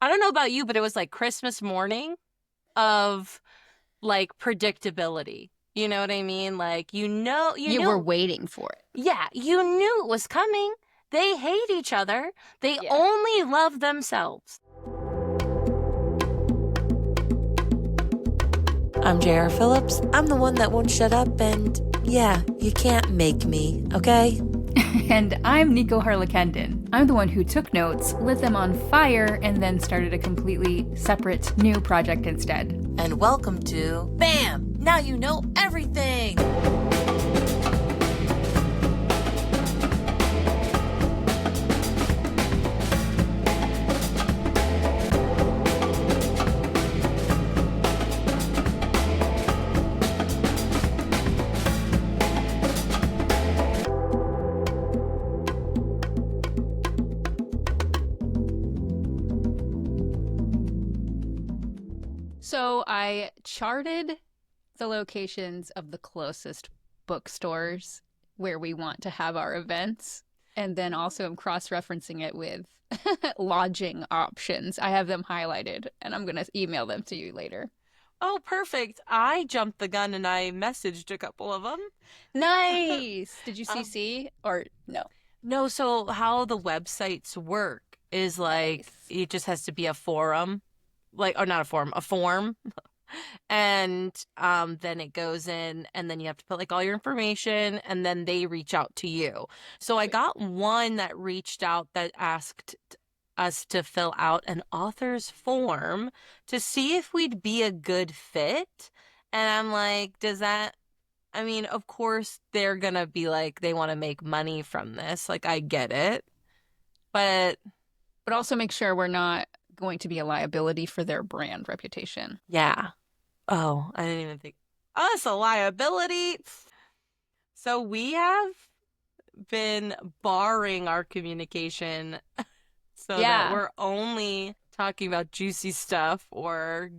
I don't know about you, but it was like Christmas morning of like predictability. You know what I mean? Like, You were waiting for it. yeah, you knew it was coming. They hate each other. They Yeah. only love themselves. I'm J.R. Phillips. I'm the one that won't shut up, and yeah, you can't make me, okay? And I'm Nico Harlekenden. I'm the one who took notes, lit them on fire, and then started a completely separate new project instead. And welcome to BAM! Now you know everything! So I charted the locations of the closest bookstores where we want to have our events. And then also I'm cross-referencing it with lodging options. I have them highlighted and I'm going to email them to you later. Oh, perfect. I jumped the gun and I messaged a couple of them. Nice. Did you Um, CC or no? no, so how the websites work is like Nice. it just has to be a forum, like, or not a forum, a form. And then it goes in and then you have to put like all your information and then they reach out to you. So I Sweet. got one that reached out that asked us to fill out an author's form to see if we'd be a good fit. And I'm like, does that, I mean, of course they're gonna be like, they want to make money from this. Like, I get it. But But also make sure we're not going to be a liability for their brand reputation. yeah. Oh, I didn't even think us a liability. So we have been barring our communication so that Yeah. we're only talking about juicy stuff or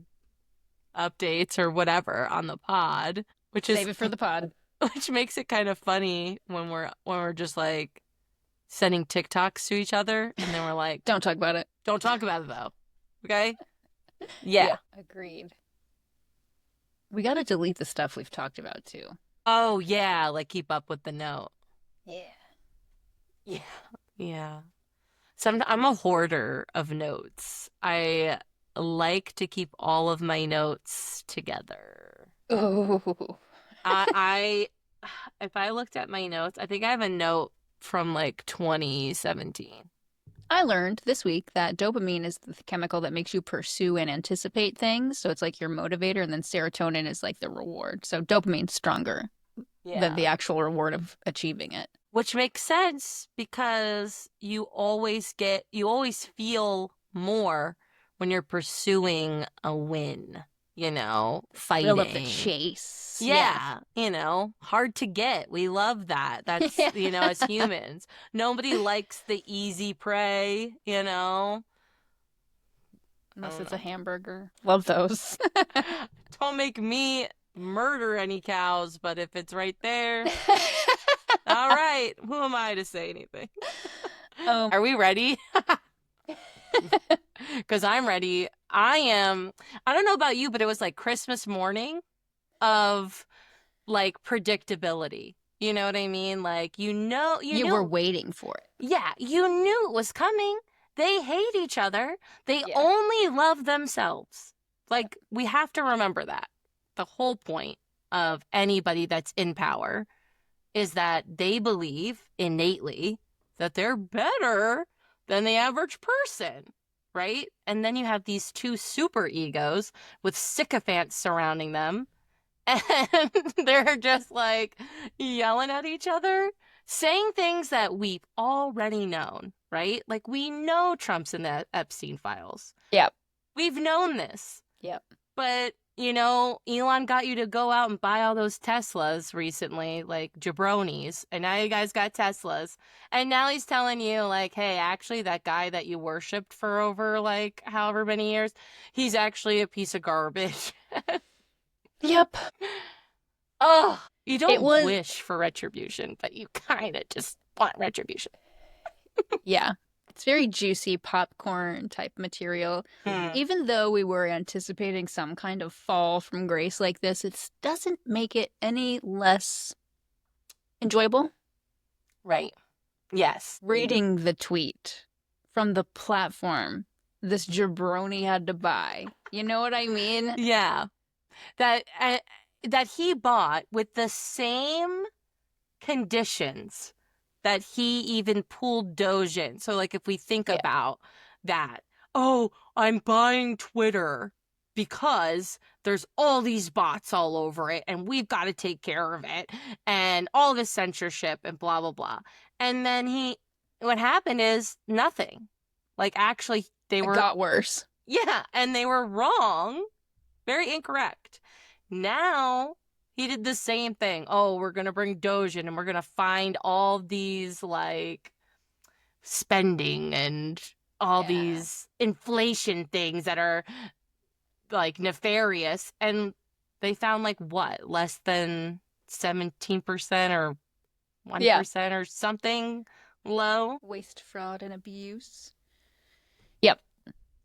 updates or whatever on the pod, which is Save it for the pod. which makes it kind of funny when we're just like sending TikToks to each other and then we're like, Don't talk about it. don't talk about it though. Okay? Yeah. Yep, agreed. We got to delete the stuff we've talked about too. Oh yeah, like keep up with the note. Yeah. Yeah. Yeah. I'm a hoarder of notes. I like to keep all of my notes together. Oh. I if I looked at my notes, I think I have a note from like 2017. I learned this week that dopamine is the chemical that makes you pursue and anticipate things. So it's like your motivator, and then serotonin is like the reward. So dopamine's stronger than Yeah. the actual reward of achieving it. Which makes sense because you always feel more when you're pursuing a win, Thrill of the fighting. chase. Yeah. Yeah, hard to get. We love that. That's, Yeah. as humans. Nobody likes the easy prey. I Unless don't it's a know. hamburger. Love those. Don't make me murder any cows, but if it's right there, all right. Who am I to say anything? Oh, Are we ready? Because I'm ready. I don't know about you, but it was like Christmas morning of like predictability. You know what I mean? Like, you you were knew, waiting for it. yeah, you knew it was coming. They hate each other. They Yeah. only love themselves. Like, we have to remember that. The whole point of anybody that's in power is that they believe innately that they're better than the average person, right? And then you have these two super egos with sycophants surrounding them and they're just like yelling at each other, saying things that we've already known, right? Like we know Trump's in the Epstein files. Yep. We've known this. Yep. But, Elon got you to go out and buy all those Teslas recently, like jabronis, and now you guys got Teslas. And now he's telling you, like, hey, actually, that guy that you worshipped for over, like, however many years, he's actually a piece of garbage. Yep. Oh, you It don't was, wish for retribution, but you kind of just want retribution. yeah. It's very juicy popcorn type material. Hmm. Even though we were anticipating some kind of fall from grace like this, it doesn't make it any less enjoyable. Right. Yes. Reading the tweet from the platform this jabroni had to buy. You know what I mean? Yeah. That that he bought with the same conditions that he even pulled Doge in. So like if we think Yeah. about that, oh, I'm buying Twitter because there's all these bots all over it and we've got to take care of it and all this censorship and blah blah blah. And then what happened is nothing. Like actually they It were, got worse. yeah, and they were wrong, very incorrect. Now he did the same thing. Oh, we're gonna bring Doge in and we're gonna find all these like spending and all Yeah. these inflation things that are like nefarious. And they found like what, less than 17% or Yeah. 1% or something low. Waste, fraud, and abuse. Yep.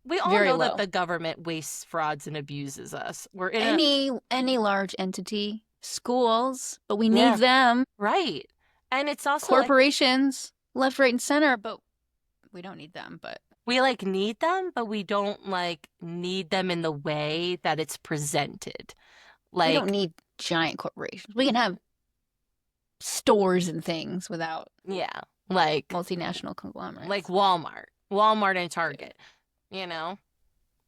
We all Very know that low. the government wastes, frauds, and abuses us. We're in a, Any large entity, schools, but we need yeah, them. right. And it's also like Corporations, left, right, and center, but we don't need them. But we like need them, but we don't like need them in the way that it's presented. we don't Like, need giant corporations. We can have stores and things without yeah, like multinational conglomerates. Walmart and Target, you know?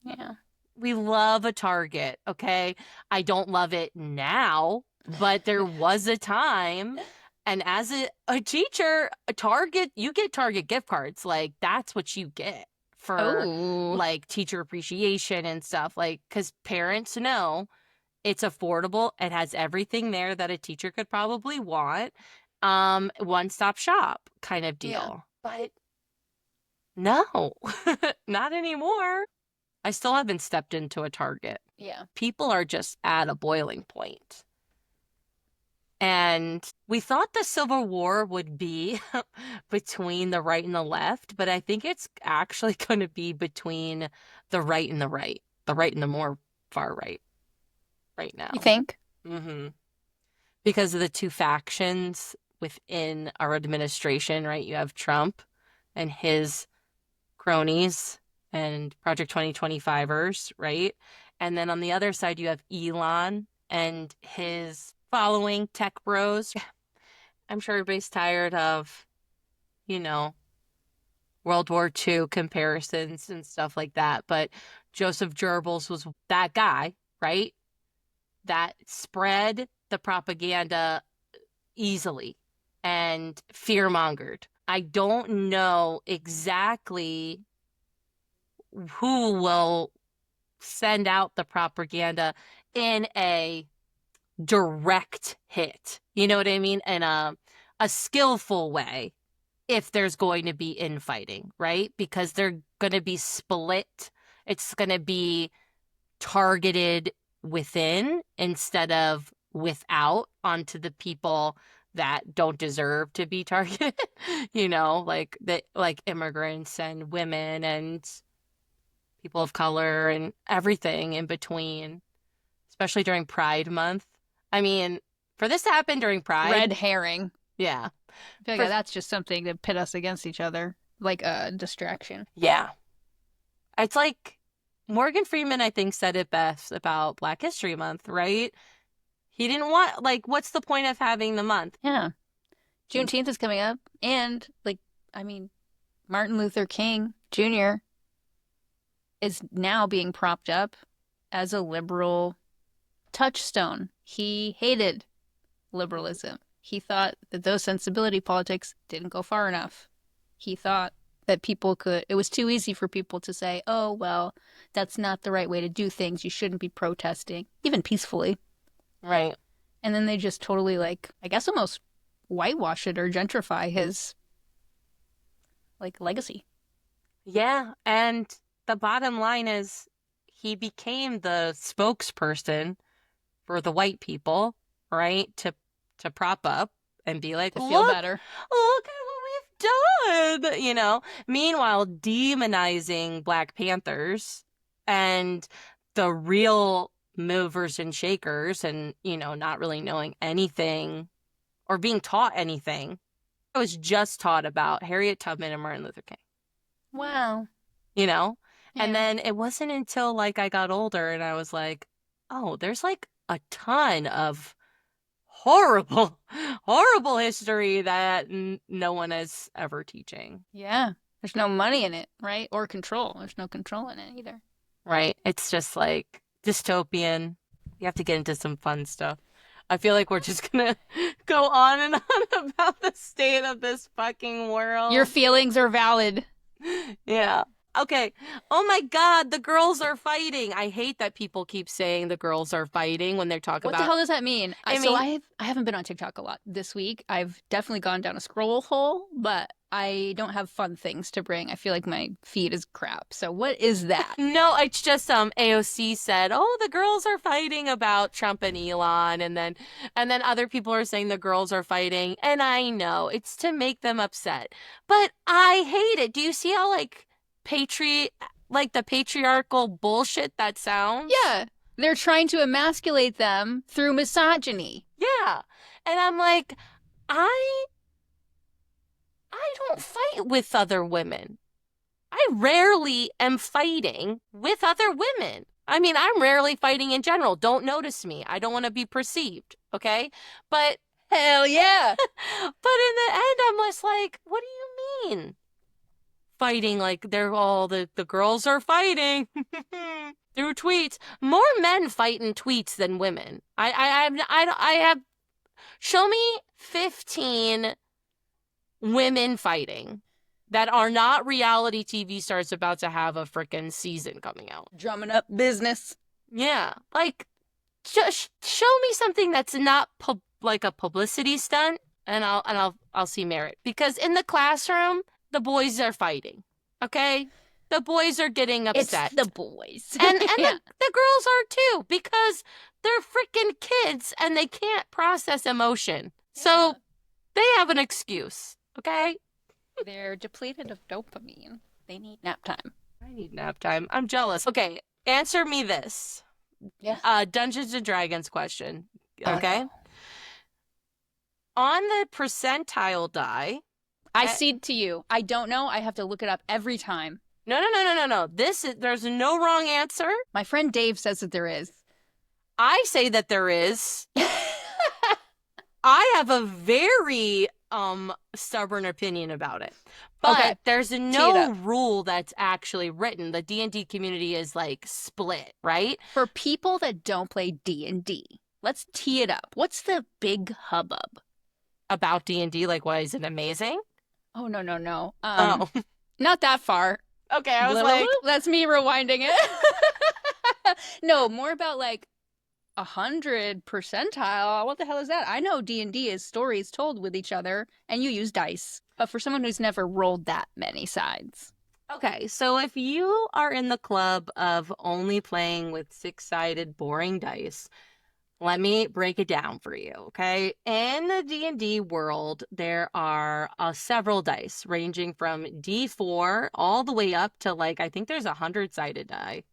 Yeah. We love a Target, okay? I don't love it now, but there was a time. And as a teacher, a Target, you get Target gift cards. Like, that's what you get for Oh. like teacher appreciation and stuff. Like, because parents know it's affordable. It has everything there that a teacher could probably want. One-stop shop kind of Yeah. deal. But no, not anymore. I still haven't stepped into a Target. Yeah. People are just at a boiling point. And we thought the Civil War would be between the right and the left, but I think it's actually going to be between the right and the right and the more far right now. You think? Hmm. Because of the two factions within our administration, right? You have Trump and his cronies and Project 2025ers, right? And then on the other side, you have Elon and his following tech bros. I'm sure everybody's tired of, you know, World War II comparisons and stuff like that. But Joseph Goebbels was that guy, right? That spread the propaganda easily and fear mongered. I don't know exactly who will send out the propaganda in a direct hit. You know what I mean? In a skillful way if there's going to be infighting, right? Because they're going to be split. It's going to be targeted within instead of without onto the people that don't deserve to be targeted, like like immigrants and women and people of color and everything in between, especially during Pride Month. I mean, for this to happen during Pride, Red herring. yeah. I feel For, like that's just something to pit us against each other, like a distraction. yeah. It's like Morgan Freeman, I think, said it best about Black History Month, right? He didn't want, like, what's the point of having the month? Yeah. Juneteenth is coming up, and Martin Luther King Jr. is now being propped up as a liberal touchstone. He hated liberalism. He thought that those sensibility politics didn't go far enough. He thought that it was too easy for people to say, oh, well, that's not the right way to do things. You shouldn't be protesting, even peacefully. Right. And then they just totally, I guess almost whitewash it or gentrify his, legacy. Yeah. And the bottom line is he became the spokesperson for the white people, right? To prop up and be like, To feel look better. at what done? Meanwhile, demonizing Black Panthers and the real movers and shakers and, not really knowing anything or being taught anything. I was just taught about Harriet Tubman and Martin Luther King, Wow. you know? And Yeah. then it wasn't until like I got older and I was like, oh, there's like a ton of horrible, horrible history that no one is ever teaching. Yeah. There's no money in it, right? Or control. There's no control in it either. Right? It's just like dystopian. You have to get into some fun stuff. I feel like we're just gonna go on and on about the state of this fucking Your world. feelings are valid. Yeah. Okay. Oh my God, the girls are fighting. I hate that people keep saying the girls are fighting when they talk What the about. hell does that mean? I So mean, I haven't been on TikTok a lot this week. I've definitely gone down a scroll hole, but I don't have fun things to bring. I feel like my feed is crap. So what is that? no, it's just AOC said, "Oh, the girls are fighting about Trump and Elon," and then other people are saying the girls are fighting, and I know it's to make them upset, but I hate it. Do you see how like the patriarchal bullshit that sounds? Yeah, they're trying to emasculate them through misogyny. Yeah, and I'm like, I I don't fight with other women. I rarely am fighting with other women. I mean, I'm rarely fighting in general. Don't notice me. I don't want to be perceived, okay? But Hell yeah. but in the end, I'm just like, what do you mean? Fighting like they're all the girls are fighting through tweets. More men fight in tweets than women. I have show me 15 women fighting that are not reality TV stars about to have a freaking season coming out. Drumming up business. Yeah, like just show me something that's not like a publicity stunt, and I'll see merit. Because in the classroom, the boys are fighting. Okay, the boys are getting upset. It's the boys. and Yeah. the girls are too because they're freaking kids and they can't process emotion. So they have an excuse. Okay. They're depleted of dopamine. They need nap time. I need nap time. I'm jealous. Okay, answer me this. Yeah. Dungeons and Dragons question. Oh, Okay. no. On the percentile die. I cede to you. I don't know. I have to look it up every time. No. There's no wrong answer. My friend Dave says that there is. I say that there is. I have a very stubborn opinion about it. But Okay. there's it no up. rule that's actually written. The D&D community is like split, right? For people that don't play D&D, let's tee it up. What's the big hubbub? About D&D, like why is it amazing? Oh, no. Oh. Not that far. Okay, I was like, That's me rewinding it. No, more about like 100 percentile. What the hell is that? I know D&D is stories told with each other, and you use dice. But for someone who's never rolled that many sides. okay, so if you are in the club of only playing with six-sided boring dice, let me break it down for you, okay? In the D&D world, there are several dice ranging from D4 all the way up to like I think there's 100-sided die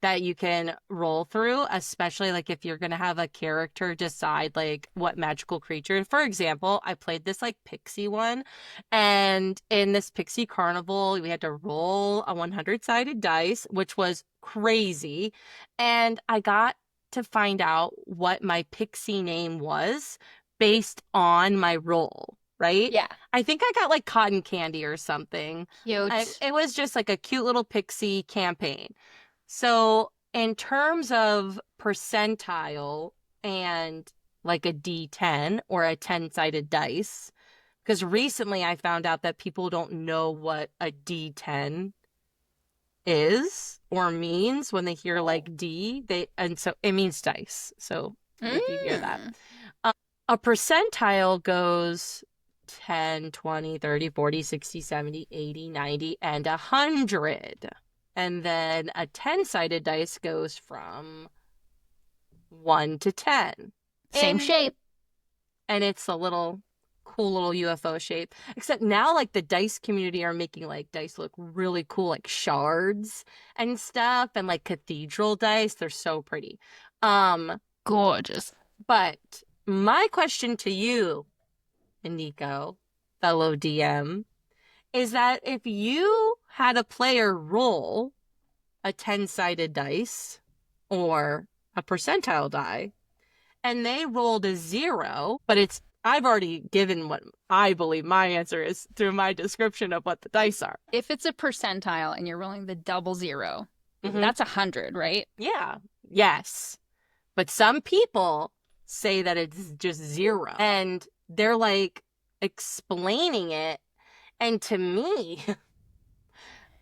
that you can roll through, especially like if you're going to have a character decide like what magical creature. For example, I played this like pixie one, and in this pixie carnival, we had to roll a 100-sided dice, which was crazy. And I got to find out what my pixie name was based on my roll, right? Yeah. I think I got like cotton candy or something. Cute. It was just like a cute little pixie campaign. So in terms of percentile and like a D10 or a 10-sided dice, because recently I found out that people don't know what a D10 is or means when they hear like D, and so it means dice. So if you hear that, a percentile goes 10, 20, 30, 40, 60, 70, 80, 90, and 100. And then a 10-sided dice goes from 1 to 10. Same And- shape. And it's a little cool little UFO shape. Except now, like, the dice community are making, like, dice look really cool, like shards and stuff, and like cathedral dice. They're so pretty. Gorgeous. But my question to you, Nico, fellow DM, is that if you had a player roll a 10-sided dice or a percentile die, and they rolled a 0, but I've already given what I believe my answer is through my description of what the dice are. If it's a percentile and you're rolling the double 0, that's 100, right? Yeah. Yes. But some people say that it's just 0. And they're like explaining it. And to me,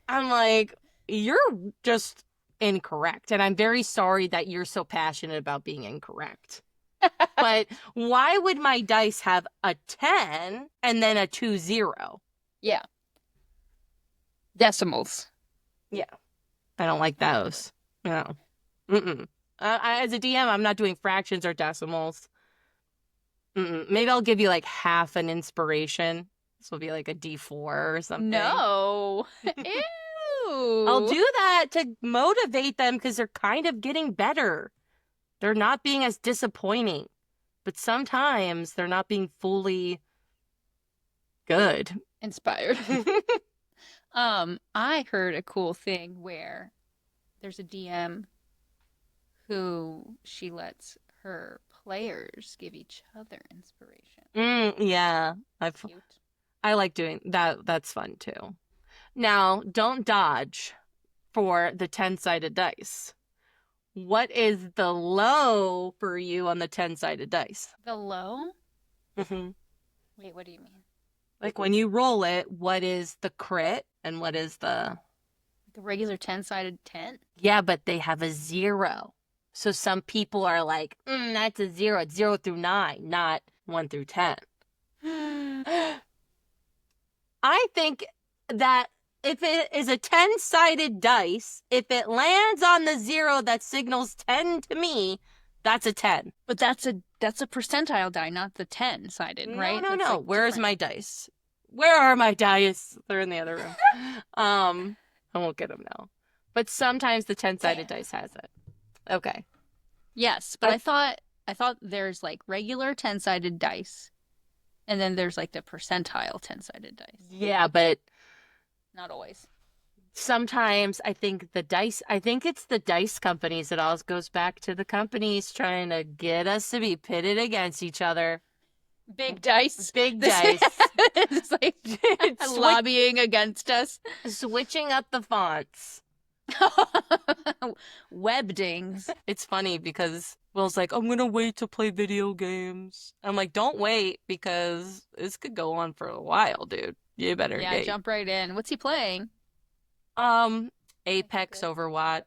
I'm like, you're just incorrect. And I'm very sorry that you're so passionate about being incorrect. But why would my dice have a 10 and then a 2-0? Yeah. Decimals. Yeah. I don't like those. No. As a DM, I'm not doing fractions or decimals. Maybe I'll give you like half an inspiration. This will be like a D4 or something. No. Ew. I'll do that to motivate them because they're kind of getting better. They're not being as disappointing. But sometimes they're not being fully good. Inspired. I heard a cool thing where there's a DM who she lets her players give each other inspiration. Yeah. Cute. I like doing that. That's fun too. Now, don't dodge for the 10-sided dice. What is the low for you on the 10-sided dice? The low? Mm-hmm. Wait, what do you mean? Like when you roll it, what is the crit and what is the... The regular 10-sided 10? Yeah, but they have a 0. So some people are like, that's a 0. It's 0 through 9, not 1 through 10. I think that if it is a 10-sided dice, if it lands on the 0 that signals 10 to me, that's a 10. But that's a percentile die, not the 10-sided, right? No. Like Where's my dice? Where are my dice? They're in the other room. I won't get them now. But sometimes the 10-sided dice has it. Okay. Yes, but I thought there's like regular 10-sided dice, and then there's like the percentile 10-sided dice. Yeah, but not always. Sometimes I think it's the dice companies. It all goes back to the companies trying to get us to be pitted against each other. Big dice. Big dice. It's like lobbying against us. Switching up the fonts. Webdings. It's funny because Will's like, I'm gonna wait to play video games. I'm like, don't wait because this could go on for a while, dude. You better jump right in. What's he playing? Apex, Overwatch,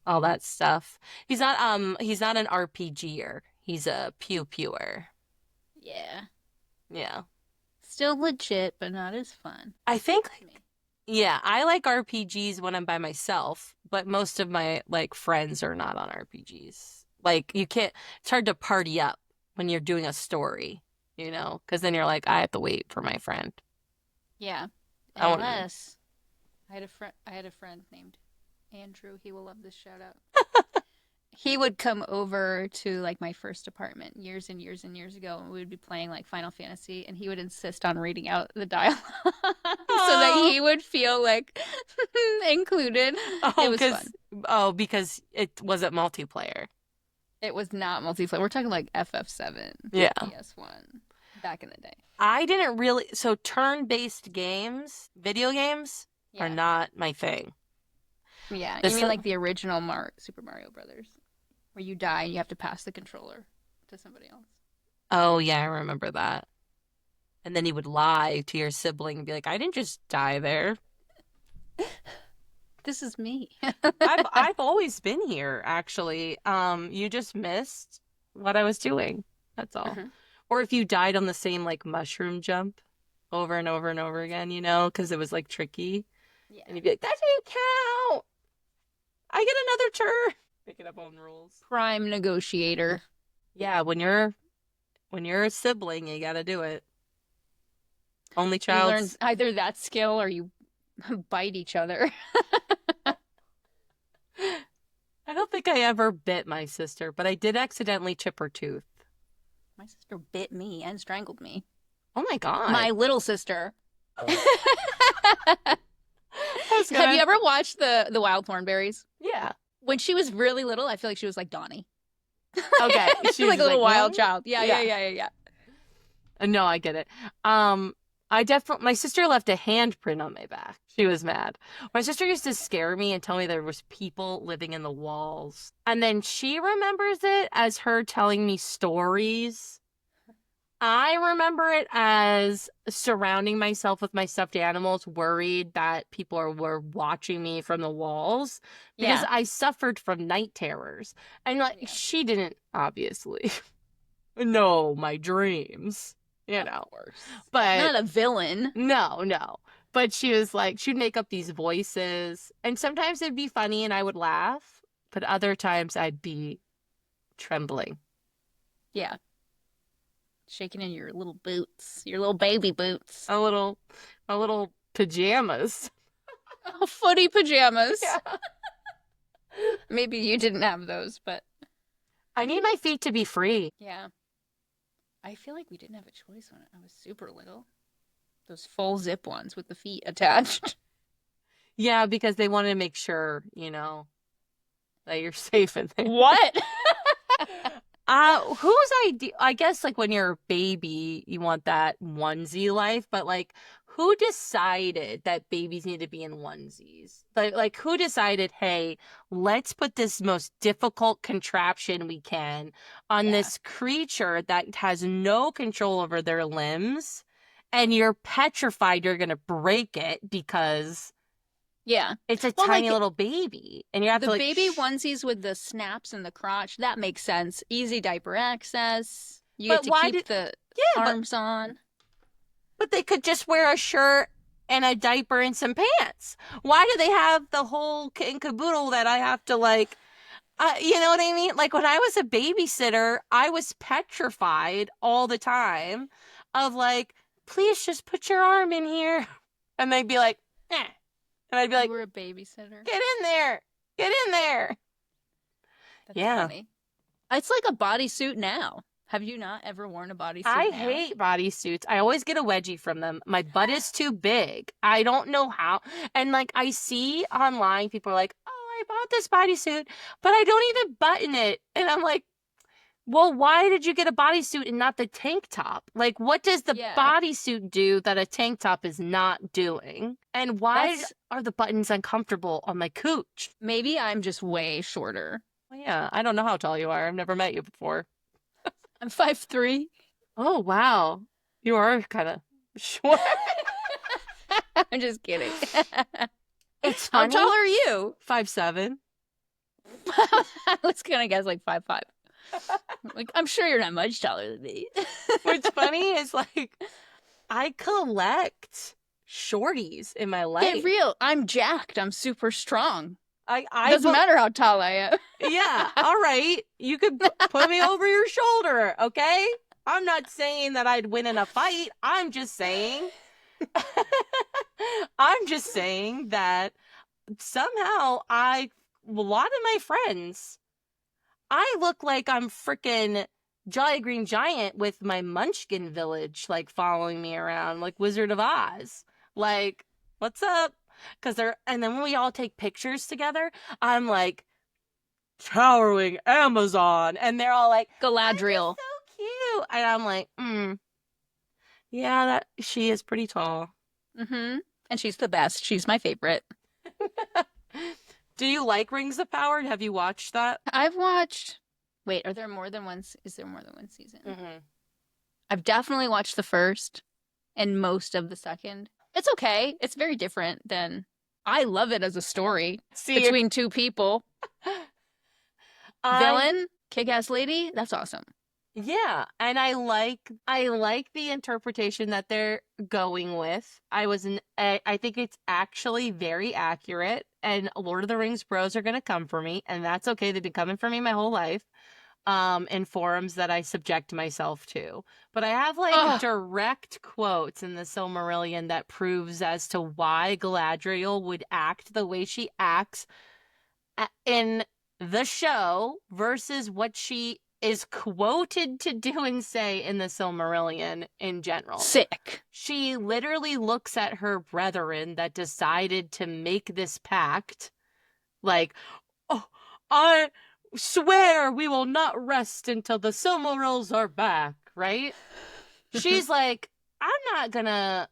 all that stuff. He's not an RPGer. He's a pew-pewer. Yeah. Yeah. Still legit, but not as fun. I think yeah, I like RPGs when I'm by myself, but most of my like friends are not on RPGs. Like it's hard to party up when you're doing a story, because then you're like, I have to wait for my friend. Yeah. Unless I had a friend named Andrew. He will love this shout out. He would come over to like my first apartment years and years and years ago, and we would be playing like Final Fantasy, and he would insist on reading out the dialogue so that he would feel like included. It was fun. Because it wasn't multiplayer. It was not multiplayer. We're talking like FF7, yeah, PS1, back in the day. I didn't really. So turn-based games, video games, are not my thing. Yeah, you mean like the original Super Mario Brothers, where you die and you have to pass the controller to somebody else. Oh, yeah, I remember that. And then he would lie to your sibling and be like, I didn't just die there. This is me. I've always been here, actually. You just missed what I was doing. That's all. Mm-hmm. Or if you died on the same like mushroom jump over and over and over again, because it was like tricky. Yeah. And you'd be like, that didn't count. I get another turn. Picking up on rules. Prime negotiator. Yeah, when you're When you're a sibling, you gotta do it. Only You learn child's. either that skill or you bite each other. I don't think I ever bit my sister, but I did accidentally chip her tooth. My sister bit me and strangled me. Oh my God. My little sister. I was Have you gonna. ever watched the Wild Thornberries? Yeah. When she was really little, I feel like she was like Donnie. Okay. She was Like a just little like, wild "Mm." child. Yeah, yeah, Yeah. yeah, yeah, yeah. No, I get it. Um, I definitely, my sister left a handprint on my back. She was mad. My sister used to scare me and tell me there was people living in the walls. And then she remembers it as her telling me stories. I remember it as surrounding myself with my stuffed animals, worried that were watching me from the walls because Yeah. I suffered from night terrors. And like Yeah. she didn't obviously know my dreams, you Of know. course. But Not a villain. no, no. But she was like, she'd make up these voices. And sometimes it'd be funny and I would laugh. But other times I'd be trembling. Yeah. Shaking in your little boots, your little baby boots. A little, a little pajamas. Oh, footy pajamas. Yeah. Maybe you didn't have those, but I need my feet to be free. yeah. I feel like we didn't have a choice when I was super little. Those full zip ones with the feet attached. Yeah, because they wanted to make sure, that you're safe in there. What? Whose idea? I guess like when you're a baby, you want that onesie life, but like who decided that babies need to be in onesies? Like who decided, hey, let's put this most difficult contraption we can on Yeah. this creature that has no control over their limbs, and you're petrified you're gonna break it because Yeah. it's a Well, tiny like little baby, and you have the to like, baby onesies with the snaps in the crotch, that makes sense. Easy diaper access. You get but to why keep did? the Yeah, arms on. but they could just wear a shirt and a diaper and some pants. Why do they have the whole kit and caboodle that I have to like, you know what I mean? Like when I was a babysitter, I was petrified all the time of like, please just put your arm in here. And they'd be like, eh. And I'd be You like, were a babysitter. get in there. Get in there. That's Yeah. funny. It's like a bodysuit now. Have you not ever worn a I bodysuit now? hate bodysuits. I always get a wedgie from them. My butt is too big. I don't know how. And like I see online, people are like, "Oh, I bought this bodysuit, but I don't even button it." And I'm like, "Well, why did you get a bodysuit and not the tank top? Like, what does the Yeah. bodysuit do that a tank top is not doing? And why That's are the buttons uncomfortable on my cooch?" maybe I'm just way shorter. Well, yeah, I don't know how tall you are. I've never met you before. I'm 5'3". Oh, wow. You are kind of short. I'm just kidding. It's How funny. tall are you? 5'7". I was gonna guess like 5'5". Like, I'm sure you're not much taller than me. What's funny is like I collect shorties in my life. Get real. I'm jacked. I'm super strong. I Doesn't matter how tall I am. Yeah, all right. You could put me over your shoulder, okay? I'm not saying that I'd win in a fight. I'm just saying that somehow a lot of my friends, I look like I'm freaking Jolly Green Giant with my Munchkin village, like following me around, like Wizard of Oz. Like, what's up? And then when we all take pictures together, I'm like towering Amazon, and they're all like, Galadriel. so cute. And I'm like, yeah, that she is pretty tall. Mm-hmm. And she's the best. She's my favorite. Do you like Rings of Power? Have you watched that? I've watched. Wait, are there more than one? Is there more than one season? Mm-hmm. I've definitely watched the first and most of the second. It's okay. It's very different than. I love it as a story between two people. Villain, kick-ass lady. That's awesome. Yeah, and I like the interpretation that they're going with. I think it's actually very accurate, and Lord of the Rings bros are gonna come for me, and that's okay. They've been coming for me my whole life. in forums that I subject myself to. But I have like Oh, direct quotes in the Silmarillion that proves as to why Galadriel would act the way she acts in the show versus what she is quoted to do and say in the Silmarillion in general. sick. She literally looks at her brethren that decided to make this pact like, oh, I swear we will not rest until the Silmarils are back, right? She's like, I'm not gonna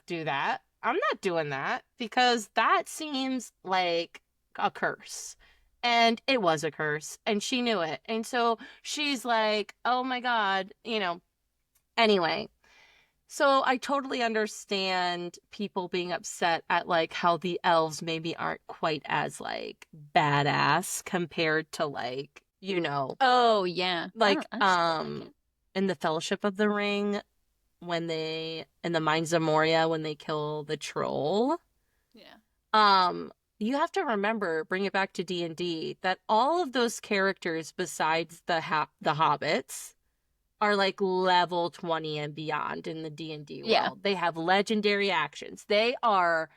do that. I'm not doing that because that seems like a curse. And it was a curse, and she knew it. And so she's like, oh my God, Anyway, so I totally understand people being upset at like how the elves maybe aren't quite as like badass compared to like, Oh yeah. like I still like it. in the Fellowship of the Ring in the Mines of Moria when they kill the troll. Yeah. You have to remember, bring it back to D&D, that all of those characters besides the hobbits are like level 20 and beyond in the D&D Yeah. world. They have legendary actions. They are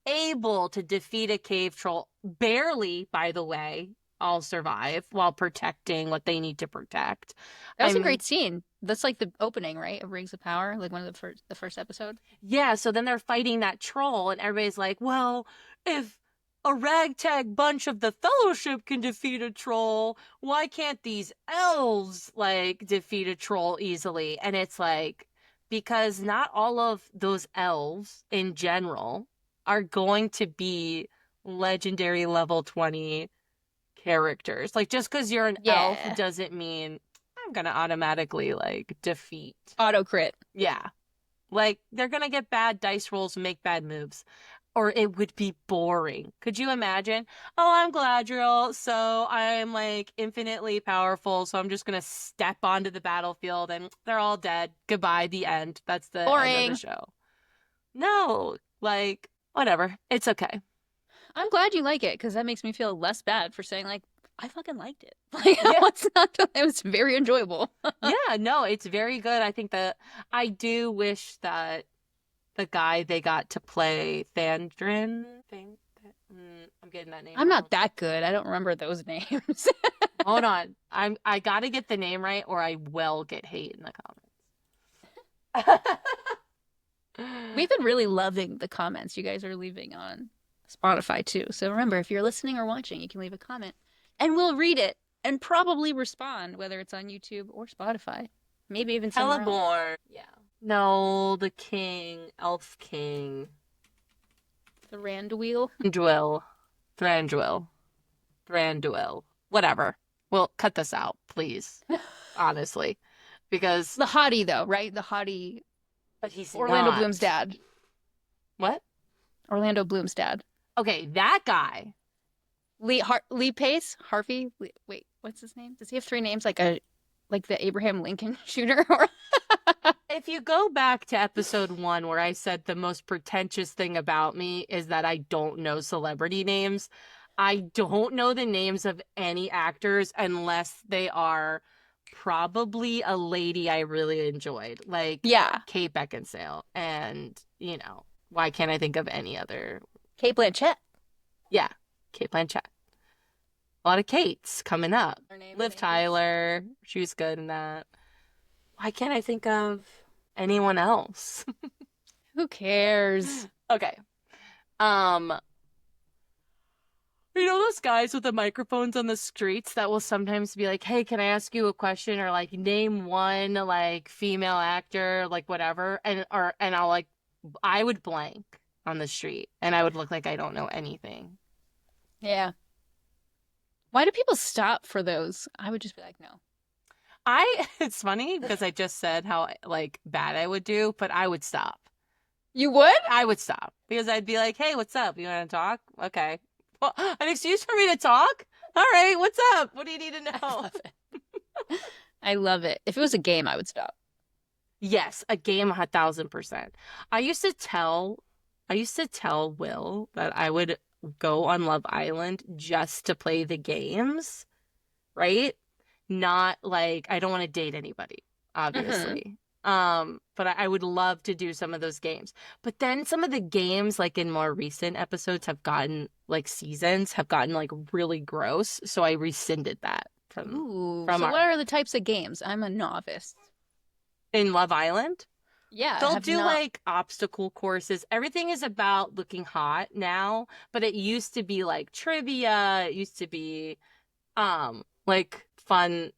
able to defeat a cave troll barely, by the way, all survive while protecting what they need to protect. That I was a mean, great scene. That's like the opening, right? Of Rings of Power, like one of the first episode. yeah, so then they're fighting that troll and everybody's like, "Well, if a ragtag bunch of the Fellowship can defeat a troll, why can't these elves like defeat a troll easily?" And it's like because not all of those elves in general are going to be legendary level 20 characters. Like just because you're an elf Yeah. doesn't mean I'm gonna automatically like defeat. Auto crit. Yeah. Like they're gonna get bad dice rolls and make bad moves. Or it would be boring. Could you imagine? Oh, I'm Gladriel, so I'm like infinitely powerful, so I'm just gonna step onto the battlefield and they're all dead. Goodbye, the end. That's the end of the Boring. show. No, like, whatever. It's okay. I'm glad you like it because that makes me feel less bad for saying like I fucking liked it. Like Yeah. it's not. It was very enjoyable. Yeah, no, it's very good. I think that I do wish that the guy they got to play Thandrin. I'm getting that name I'm wrong. not that good. I don't remember those names. Hold on. I gotta get the name right or I will get hate in the comments. We've been really loving the comments you guys are leaving on Spotify too. So remember, if you're listening or watching, you can leave a comment and we'll read it and probably respond, whether it's on YouTube or Spotify. Maybe even somewhere else. Celeborn. Yeah. No, the king, elf king. The Randwheel. Thranduil. Thranduil. Thranduil. Whatever. Well, cut this out, please. Honestly. Because The hottie though, right? The hottie but he's Orlando not. Bloom's dad. What? Orlando Bloom's dad. Okay, that guy. Lee Pace? Harvey? Wait, what's his name? Does he have three names like the Abraham Lincoln shooter? If you go back to episode 1 where I said the most pretentious thing about me is that I don't know celebrity names, I don't know the names of any actors unless they are probably a lady I really enjoyed, like Yeah. Kate Beckinsale. And, why can't I think of any other? Kate Blanchett. Yeah, Kate Blanchett. A lot of Kates coming up. Her name Liv maybe. Tyler, she was good in that. Why can't I think of anyone else? Who cares? Okay. Um, those guys with the microphones on the streets that will sometimes be like, "Hey, can I ask you a question?" or like name one like female actor, like whatever, and I'll like I would blank on the street and I would look like I don't know anything. Yeah. Why do people stop for those? I would just be like, no. It's funny because I just said how like bad I would do, but I would stop. You would? I would stop because I'd be like, "Hey, what's up? You want to talk? Okay. Well, an excuse for me to talk? All right, what's up? What do you need to I know?" love it. I love it. If it was a game, I would stop. Yes, a game 1,000%. I used to tell Will that I would go on Love Island just to play the games, right? not like I don't want to date anybody, Mm-hmm. obviously. But I would love to do some of those games. But then some of the games, like in more recent episodes, have gotten like seasons have gotten like really gross. So I rescinded that Ooh, from so what our are the types of games? I'm a novice. in Love Island. Yeah, They'll have do not. like obstacle courses. Everything is about looking hot now, but it used to be like trivia. It used to be like fun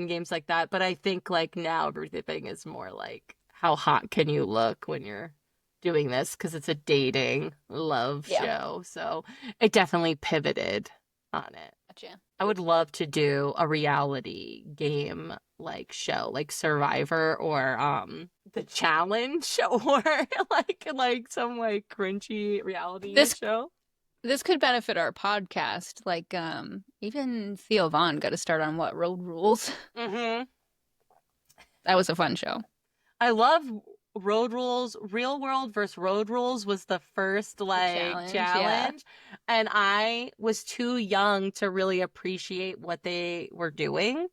games like that. But I think like now everything is more like how hot can you look when you're doing this because it's a dating love Yeah, show. So it definitely pivoted on it. gotcha. I would love to do a reality game like show, like Survivor or The Challenge or like some like cringy reality This show. this could benefit our podcast. Like, even Theo Vaughn got to start on what Road Rules. Hmm. That was a fun show. I love Road Rules. Real World versus Road Rules was the first The like challenge, yeah. challenge, and I was too young to really appreciate what they were doing.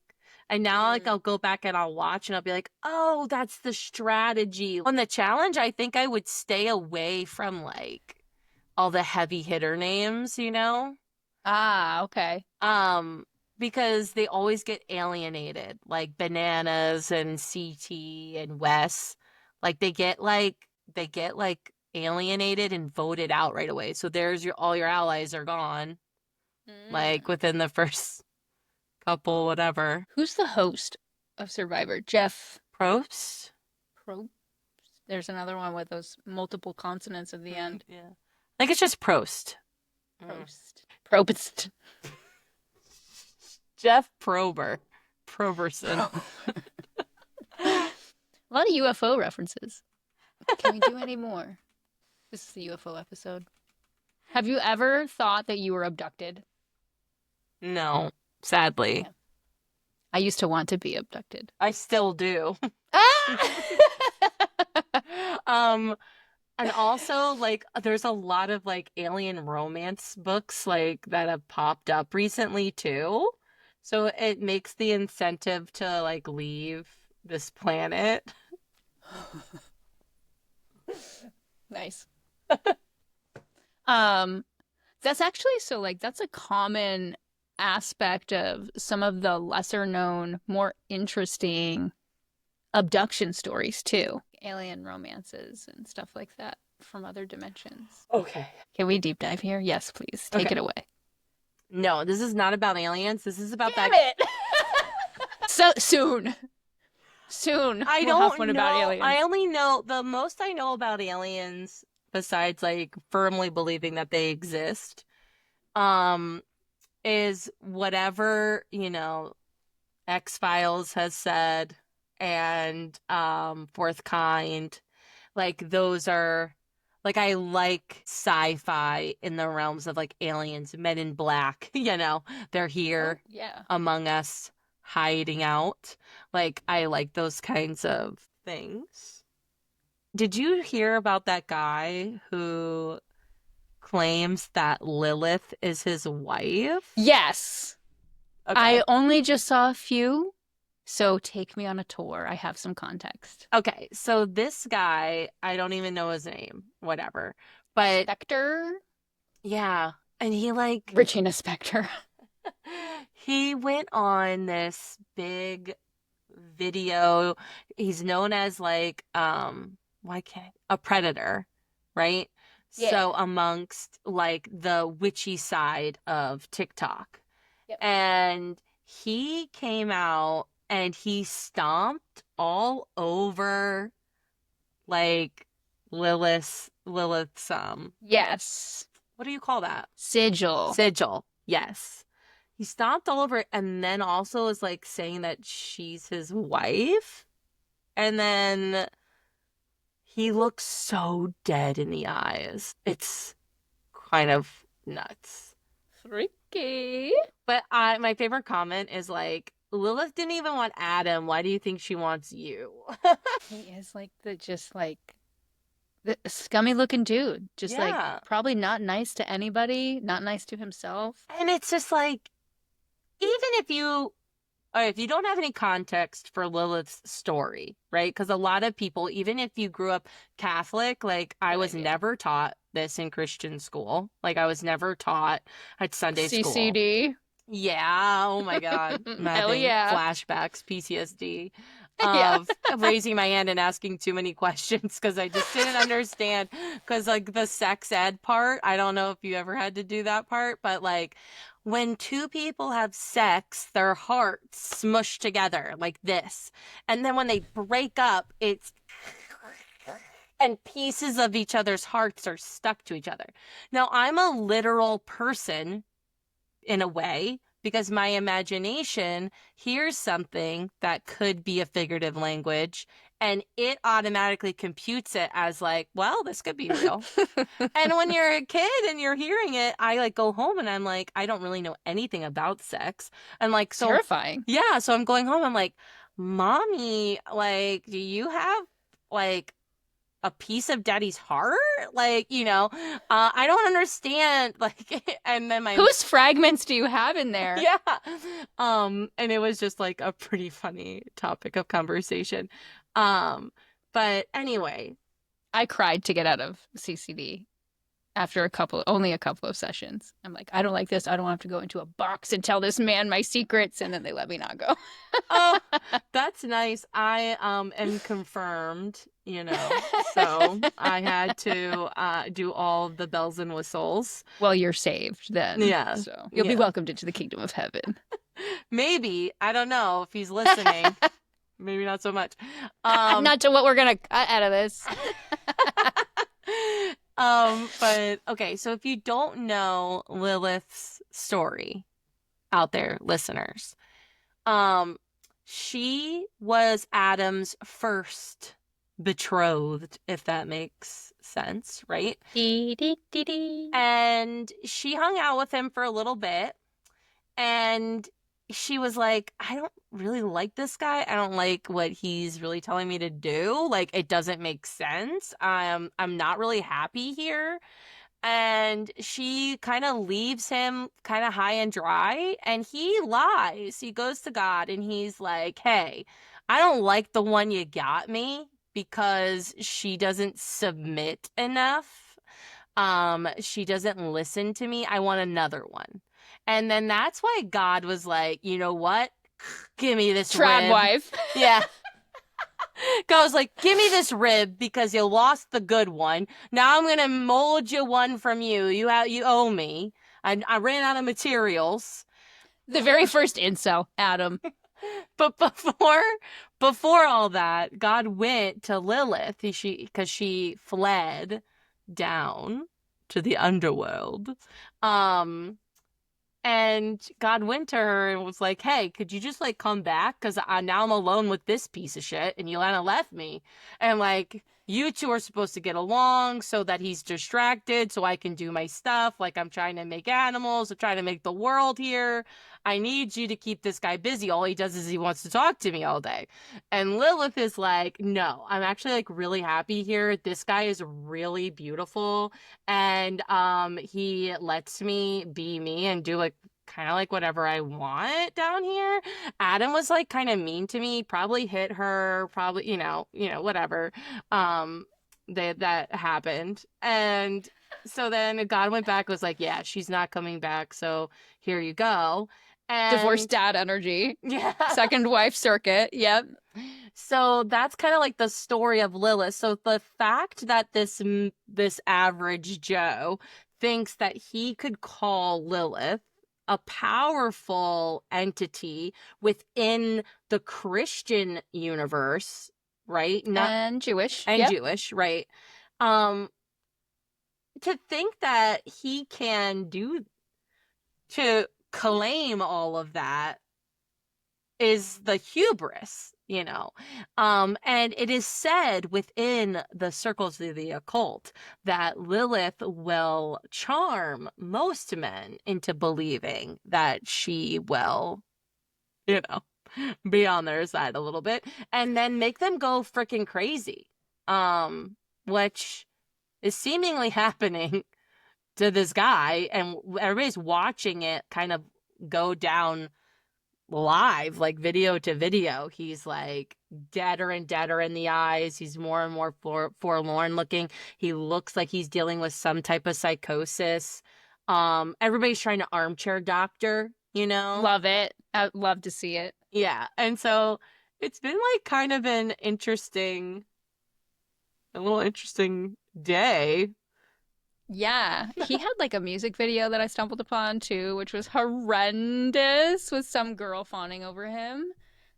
And now like Mm. I'll go back and I'll watch and I'll be like, "Oh, that's the strategy." On the challenge, I think I would stay away from like all the heavy hitter names, you know? Ah, okay. Um, because they always get alienated, like Bananas and CT and Wes. Like they get like alienated and voted out right away. So there's your all your allies are gone, like Mm. within the first couple, whatever. Who's the host of Survivor? Jeff Prost? Probst. There's another one with those multiple consonants at the end. Yeah. I think it's just Prost. Mm. Prost. Probst. Jeff Prober. Proberson. Pro. A lot of UFO references. Can we do any more? This is the UFO episode. Have you ever thought that you were abducted? No, sadly. Yeah. I used to want to be abducted. I still do. Ah! Um, and also like there's a lot of like alien romance books like that have popped up recently too. So it makes the incentive to like leave this planet. Nice. Um, that's actually so like that's a common aspect of some of the lesser known, more interesting abduction stories too. Alien romances and stuff like that from other dimensions. Okay. Can we deep dive here? Yes, please. Take Okay. it away. No, this is not about aliens. This is about Damn that. it! So soon. Soon I we'll have don't one about know. aliens. I only know the most I know about aliens, besides like firmly believing that they exist, um, is whatever, X-Files has said and Fourth Kind. Like those are like I like sci-fi in the realms of like aliens, Men in Black, they're Oh, here yeah. among us hiding out. Like I like those kinds of things. Did you hear about that guy who claims that Lilith is his wife? Yes. Okay. I only just saw a few, so take me on a tour. I have some context. Okay, so this guy, I don't even know his name, whatever. But Spectre? yeah, and he like Regina Spectre. he went on this big video. He's known as like why can't a predator, right? Yeah. So amongst like the witchy side of TikTok. Yep. And he came out and he stomped all over like Lilith's Yes. what do you call that? Sigil. Sigil. Yes. He stomped all over it and then also is like saying that she's his wife. And then he looks so dead in the eyes. It's kind of nuts. Freaky. But my favorite comment is like, Lilith didn't even want Adam. Why do you think she wants you? He is like the scummy looking dude. Just like Yeah. probably not nice to anybody, not nice to himself. And it's just like, even if you all right, if you don't have any context for Lilith's story, right? Because a lot of people, even if you grew up Catholic, like I Good was idea. never taught this in Christian school. Like I was never taught at Sunday school. CCD. Yeah, oh my God. I'm Hell having yeah. flashbacks, PTSD Yeah. of raising my hand and asking too many questions because I just didn't understand. Because, like, the sex ed part, I don't know if you ever had to do that part, but like when two people have sex, their hearts smush together like this. And then when they break up, it's and pieces of each other's hearts are stuck to each other. Now, I'm a literal person in a way because my imagination hears something that could be a figurative language and it automatically computes it as like, well, this could be real. And when you're a kid and you're hearing it, I like go home and I'm like, I don't really know anything about sex. And like, so Terrifying. yeah, so I'm going home. I'm like, Mommy, like, do you have like a piece of daddy's heart? Like, I don't understand. Like, and then my Whose fragments do you have in there? yeah. And it was just like a pretty funny topic of conversation. Um, but anyway, I cried to get out of CCD after only a couple of sessions. I'm like, I don't like this. I don't have to go into a box and tell this man my secrets, and then they let me not go. oh, that's nice. I am confirmed, so I had to do all the bells and whistles. Well, you're saved then. Yeah. So you'll be Yeah. welcomed into the kingdom of heaven. Maybe. I don't know if he's listening. Maybe not so much. Not to what we're gonna cut out of this. But okay, so if you don't know Lilith's story out there, listeners, she was Adam's first betrothed, if that makes sense, right? And she hung out with him for a little bit, and she was like, I don't really like this guy. I don't like what he's really telling me to do. Like, it doesn't make sense. I'm not really happy here. And she kind of leaves him kind of high and dry, and he lies. He goes to God and he's like, hey, I don't like the one you got me because she doesn't submit enough. She doesn't listen to me. I want another one. And then that's why God was like, you know what? Give me this Trad rib. wife. Yeah. God was like, give me this rib because you lost the good one. Now I'm gonna mold you one from you. You owe me. I ran out of materials. The very first incel, Adam. But before all that, God went to Lilith because she fled down to the underworld. And God went to her and was like, hey, could you just like come back? Because now I'm alone with this piece of shit and Yelena left me. And like, you two are supposed to get along so that he's distracted so I can do my stuff. Like, I'm trying to make animals, I'm trying to make the world here. I need you to keep this guy busy. All he does is he wants to talk to me all day. And Lilith is like, no, I'm actually like really happy here. This guy is really beautiful. And he lets me be me and do like kind of like whatever I want down here. Adam was like kind of mean to me, probably hit her, probably, whatever. That happened. And so then God went back, was like, yeah, she's not coming back. So here you go. And Divorced dad energy. yeah. Second wife circuit. Yep. So that's kind of like the story of Lilith. So the fact that this average Joe thinks that he could call Lilith a powerful entity within the Christian universe, right? And Jewish. And Yep. Jewish, right? To think that he can to claim all of that is the hubris, and it is said within the circles of the occult that Lilith will charm most men into believing that she will, be on their side a little bit and then make them go freaking crazy, which is seemingly happening to this guy, and everybody's watching it kind of go down live, like video to video, he's like deader and deader in the eyes. He's more and more forlorn looking. He looks like he's dealing with some type of psychosis. Everybody's trying to armchair doctor, you know? Love it. I'd love to see it. Yeah. And so it's been like kind of a little interesting day. Yeah, he had like a music video that I stumbled upon too, which was horrendous with some girl fawning over him.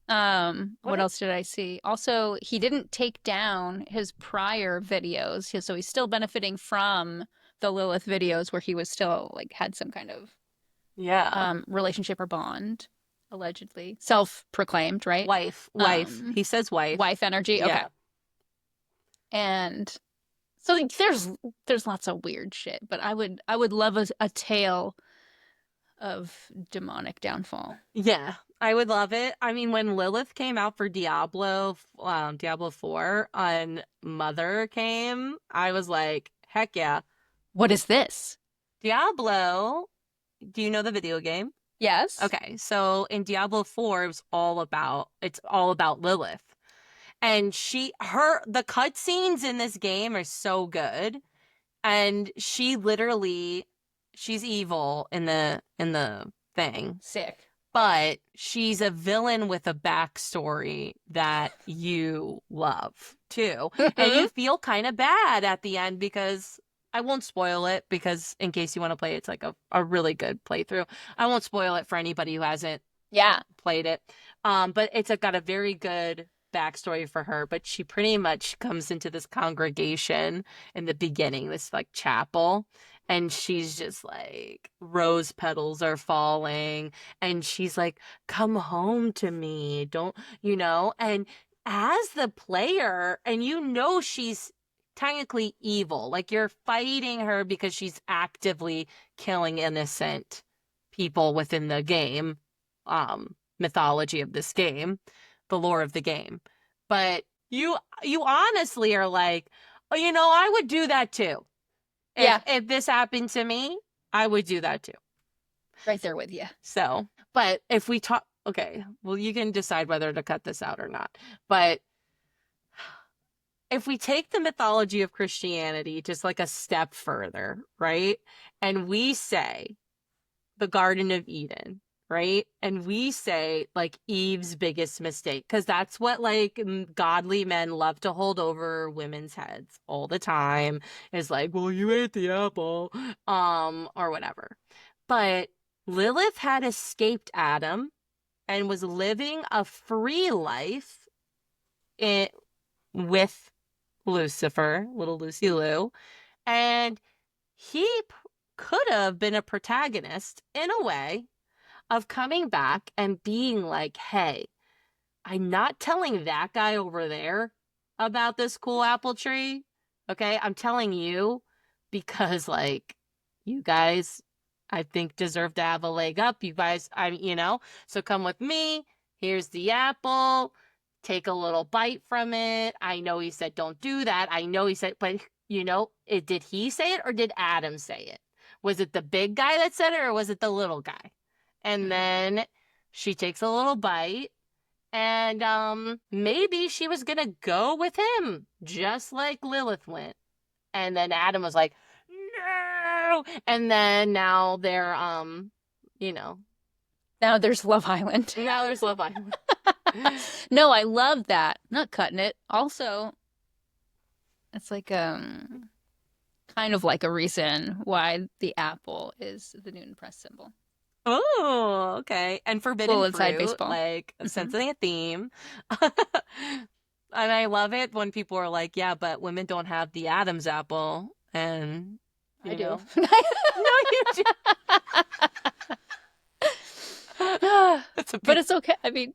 What What? else did I see? Also, he didn't take down his prior videos, so he's still benefiting from the Lilith videos where he was still like had some kind of Yeah. relationship or bond, allegedly. Self-proclaimed, right? Wife. He says wife. Wife energy. Okay. Yeah. And so like, there's lots of weird shit, but I would love a tale of demonic downfall. Yeah, I would love it. I mean, when Lilith came out for Diablo 4 and Mother came, I was like, heck yeah. What is this? Diablo, do you know the video game? Yes. Okay, so in Diablo 4, it's all about Lilith. And the cutscenes in this game are so good. And she's evil in the thing. Sick. But she's a villain with a backstory that you love too. And you feel kind of bad at the end because I won't spoil it because in case you want to play, it's like a really good playthrough. I won't spoil it for anybody who hasn't played it. But got a very good backstory for her. But she pretty much comes into this congregation in the beginning, this like chapel. And she's just like, rose petals are falling. And she's like, come home to me. Don't, and as the player, and she's technically evil. Like you're fighting her because she's actively killing innocent people within the game, mythology of this game, the lore of the game. But you honestly are like, oh, I would do that too. If this happened to me, I would do that too. Right there with you. So, but if we talk, okay, well, you can decide whether to cut this out or not. But if we take the mythology of Christianity just like a step further, right? And we say the Garden of Eden, right? And we say like Eve's biggest mistake, because that's what like godly men love to hold over women's heads all the time, is like, well, you ate the apple, or whatever. But Lilith had escaped Adam and was living a free life with Lucifer, little Lucy Lou, and he could have been a protagonist in a way of coming back and being like, hey, I'm not telling that guy over there about this cool apple tree. Okay, I'm telling you because like you guys, I think, deserve to have a leg up. You guys, so come with me. Here's the apple. Take a little bite from it. I know he said don't do that. I know he said, but did he say it or did Adam say it? Was it the big guy that said it or was it the little guy? And then she takes a little bite and maybe she was going to go with him just like Lilith went. And then Adam was like, no. And then now they're, now there's Love Island. Now there's Love Island. No, I love that. Not cutting it. Also, it's like kind of like a reason why the apple is the Newton Press symbol. Oh, okay. And forbidden Full inside fruit, baseball. like sensing a theme. And I love it when people are like, yeah, but women don't have the Adam's apple. And I do. No, you do. But it's okay. I mean,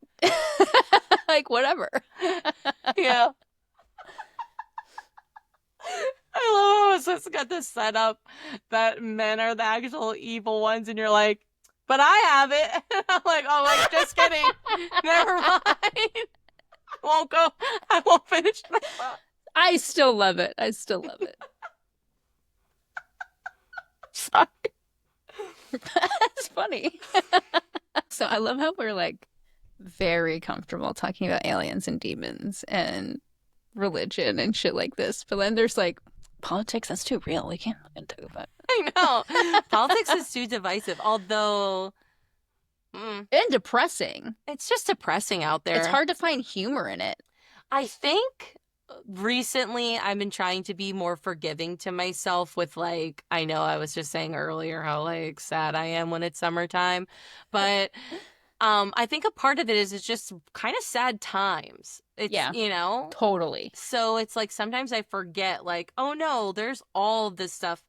like, whatever. Yeah. I love how it's got this setup that men are the actual evil ones, and you're like, but I have it. And I'm like, oh, like, just kidding. Never mind. I won't finish my thought. I still love it. Sorry. That's funny. So I love how we're like very comfortable talking about aliens and demons and religion and shit like this. But then there's like politics, that's too real. We can't talk about I know. Politics is too divisive, although and depressing. it's just depressing out It's there. hard to find humor in it. I think recently I've been trying to be more forgiving to myself with like, I know I was just saying earlier how like sad I am when it's summertime, but I think a part of it is it's just kind of sad times. It's, Yeah. you know, Totally. so it's like sometimes I forget like, oh no, there's all of this stuff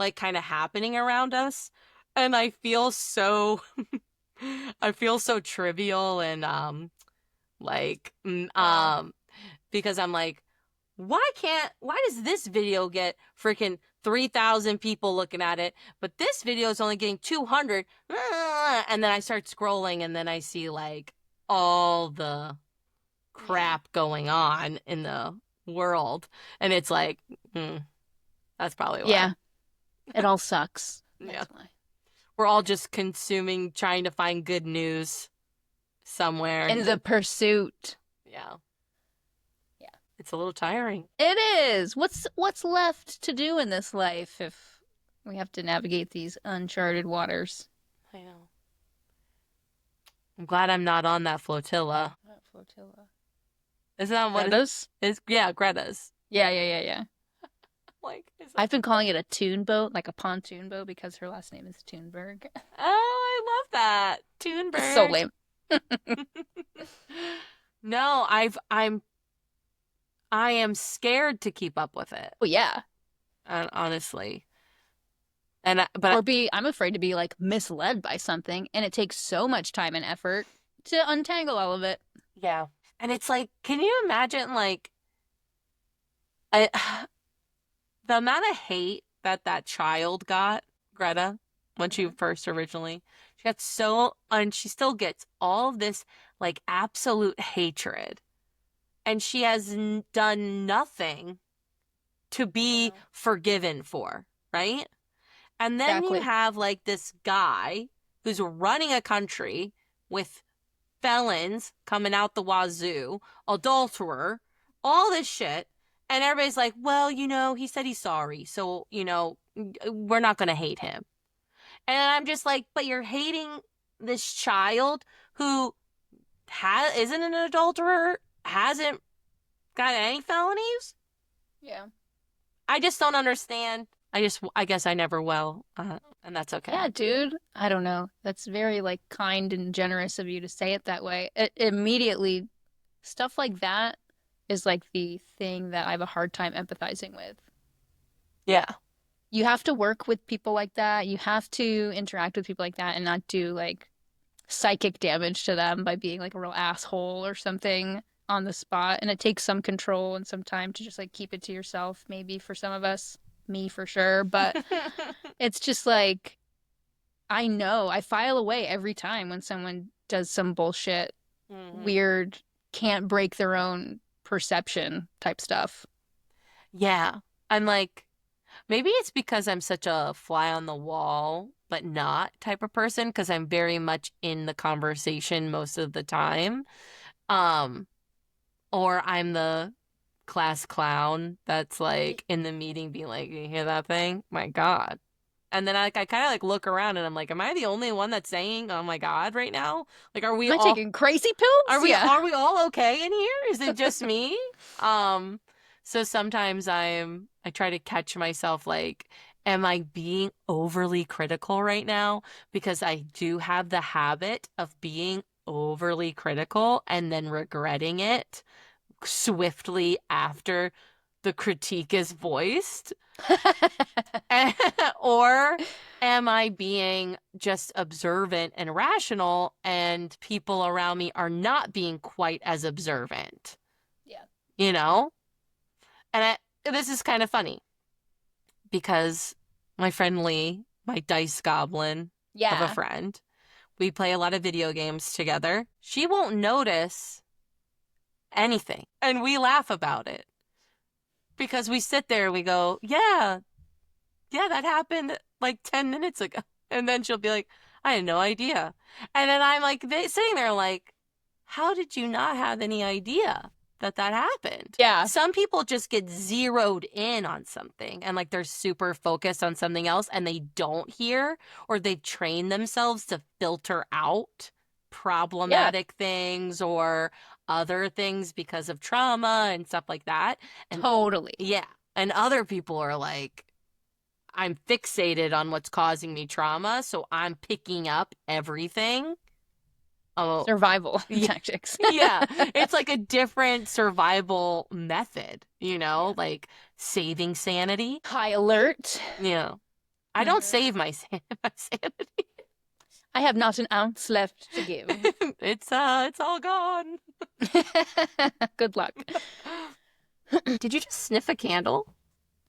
like kind of happening around us, and I feel so I feel so trivial and like Yeah. because I'm like, why does this video get freaking 3,000 people looking at it, but this video is only getting 200? And then I start scrolling and then I see like all the crap going on in the world. And it's like, that's probably why. Yeah. It all sucks. Yeah. That's why. We're all just consuming, trying to find good news somewhere. In the pursuit. Yeah. Yeah. It's a little tiring. It is. What's left to do in this life if we have to navigate these uncharted waters? I know. I'm glad I'm not on that flotilla. What flotilla? Isn't that what Greta's? it's? Yeah, Greta's. Yeah. Like, I've been calling it a tune boat, like a pontoon boat, because her last name is Thunberg. oh, I love that. Thunberg. It's so lame. No, I am scared to keep up with it. Well, yeah. Honestly. I'm afraid to be like misled by something, and it takes so much time and effort to untangle all of it. Yeah. And it's like, can you imagine like I the amount of hate that child got, Greta, when she first originally, she got so, and she still gets all this like absolute hatred. And she has done nothing to be forgiven for, right? And then Exactly. you have like this guy who's running a country with felons coming out the wazoo, adulterer, all this shit. And everybody's like, well, he said he's sorry. So, we're not going to hate him. And I'm just like, but you're hating this child who isn't an adulterer, hasn't got any felonies? Yeah. I just don't understand. I guess I never will. And that's okay. Yeah, dude. I don't know. That's very like kind and generous of you to say it that way. Immediately, stuff like that is like the thing that I have a hard time empathizing with. Yeah. You have to work with people like that. You have to interact with people like that and not do like psychic damage to them by being like a real asshole or something on the spot. And it takes some control and some time to just like keep it to yourself, maybe for some of us, me for sure. But it's just like, I know I file away every time when someone does some bullshit, weird, can't break their own perception type stuff. Yeah. I'm like, maybe it's because I'm such a fly on the wall, but not type of person, because I'm very much in the conversation most of the time. Or I'm the class clown that's like in the meeting being like, you hear that thing? My God. And then I kind of like look around and I'm like, am I the only one that's saying, oh my God, right now? Like, are we Am I all taking crazy pills? Are we all okay in here? Is it just me? So sometimes I try to catch myself like, am I being overly critical right now? Because I do have the habit of being overly critical and then regretting it swiftly after the critique is voiced. Or am I being just observant and rational and people around me are not being quite as observant? Yeah. And this is kind of funny because my friend Lee, my dice goblin of a friend, we play a lot of video games together. She won't notice anything and we laugh about it because we sit there and we go, yeah, that happened like 10 minutes ago. And then she'll be like, I had no idea. And then I'm like sitting there like, how did you not have any idea that that happened? Yeah. Some people just get zeroed in on something and like they're super focused on something else and they don't hear, or they've trained themselves to filter out Yeah. problematic things or other things because of trauma and stuff like that. And Totally. yeah, and other people are like, I'm fixated on what's causing me trauma, so I'm picking up everything. Oh, Survival yeah, tactics. yeah. It's like a different survival method, Yeah. like saving sanity. High alert. Yeah. I don't save my sanity. I have not an ounce left to give. It's all gone. Good luck. Did you just sniff a candle?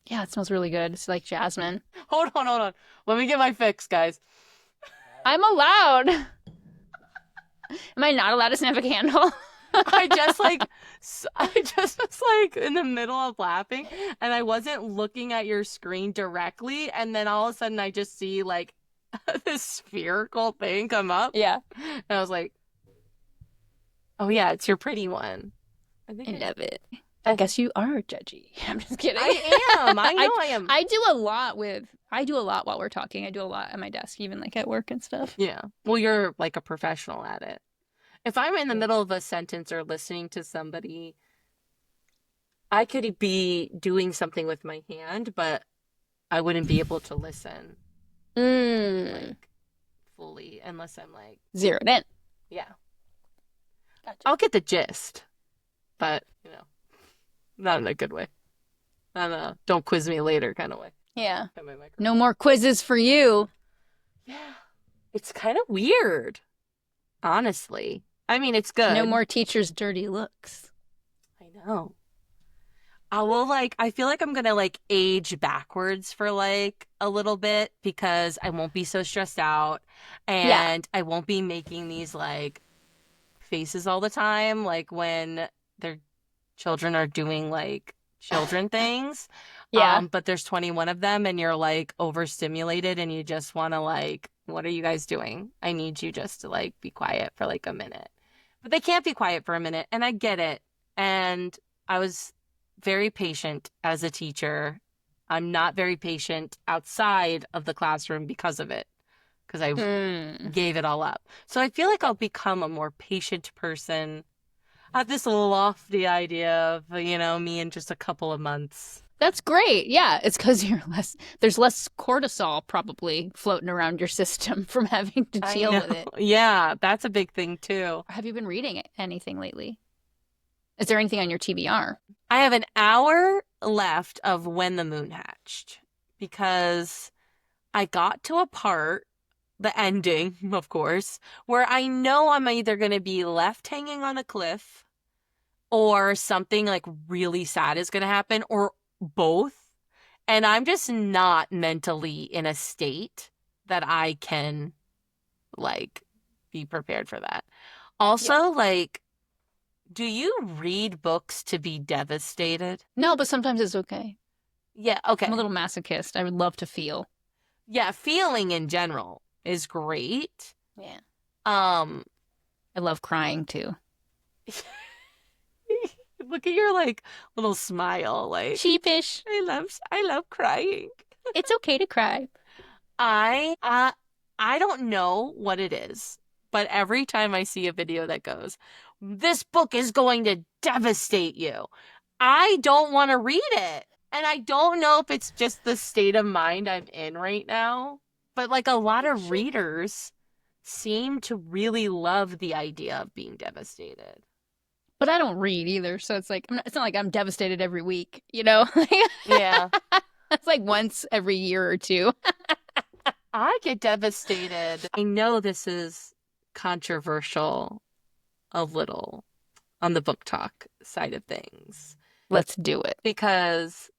Yeah, it smells really good. It's like jasmine. Hold on. Let me get my fix, guys. I'm allowed. Am I not allowed to sniff a candle? I just was like in the middle of laughing and I wasn't looking at your screen directly, and then all of a sudden I just see like this spherical thing come up Yeah. and I was like, oh yeah, it's your pretty one. I I love it. I guess you are judgy. I'm just kidding. I am. I know I am. I do a lot while we're talking. I do a lot at my desk, even like at work and stuff. Yeah. Well, you're like a professional at it. If I'm in the middle of a sentence or listening to somebody, I could be doing something with my hand, but I wouldn't be able to listen like fully unless I'm like, Zeroed in. yeah. Gotcha. I'll get the gist, but not in a good way. Not a don't quiz me later kind of way. Yeah. Got my microphone. No more quizzes for you. Yeah. It's kind of weird, honestly. I mean, it's good. No more teachers' dirty looks. I know. I feel like I'm gonna like age backwards for like a little bit because I won't be so stressed out and I won't be making these like faces all the time, like when their children are doing like children things. Yeah. But there's 21 of them and you're like overstimulated and you just want to like, what are you guys doing? I need you just to like be quiet for like a minute. But they can't be quiet for a minute, and I get it. And I was very patient as a teacher. I'm not very patient outside of the classroom because of it, because I gave it all up. So I feel like I'll become a more patient person. I have this lofty idea of, me in just a couple of months. That's great. Yeah, it's because there's less cortisol probably floating around your system from having to deal with it. Yeah, that's a big thing too. Have you been reading anything lately? Is there anything on your TBR? I have an hour left of When the Moon Hatched because I got to a part, the ending, of course, where I know I'm either going to be left hanging on a cliff or something like really sad is going to happen, or both. And I'm just not mentally in a state that I can like be prepared for that. Also, like, do you read books to be devastated? No, but sometimes it's okay. Yeah, okay. I'm a little masochist. I would love to feel. Yeah, feeling in general is great. Yeah. I love crying too. Look at your like little smile, like sheepish. I love crying. It's okay to cry. I don't know what it is, but every time I see a video that goes, this book is going to devastate you, I don't want to read it. And I don't know if it's just the state of mind I'm in right now, but like a lot of readers seem to really love the idea of being devastated. But I don't read either, so it's like it's not like I'm devastated every week, Yeah. It's like once every year or two. I get devastated. I know this is controversial a little on the book talk side of things. Let's do it. Because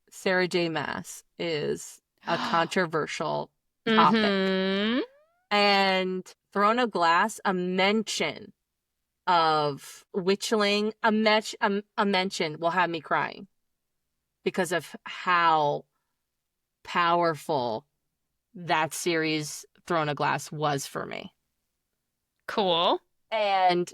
Sarah J. Maas is a controversial topic. And Throne of Glass, a mention of Witchling, a mention will have me crying because of how powerful that series Throne of Glass was for me. Cool. And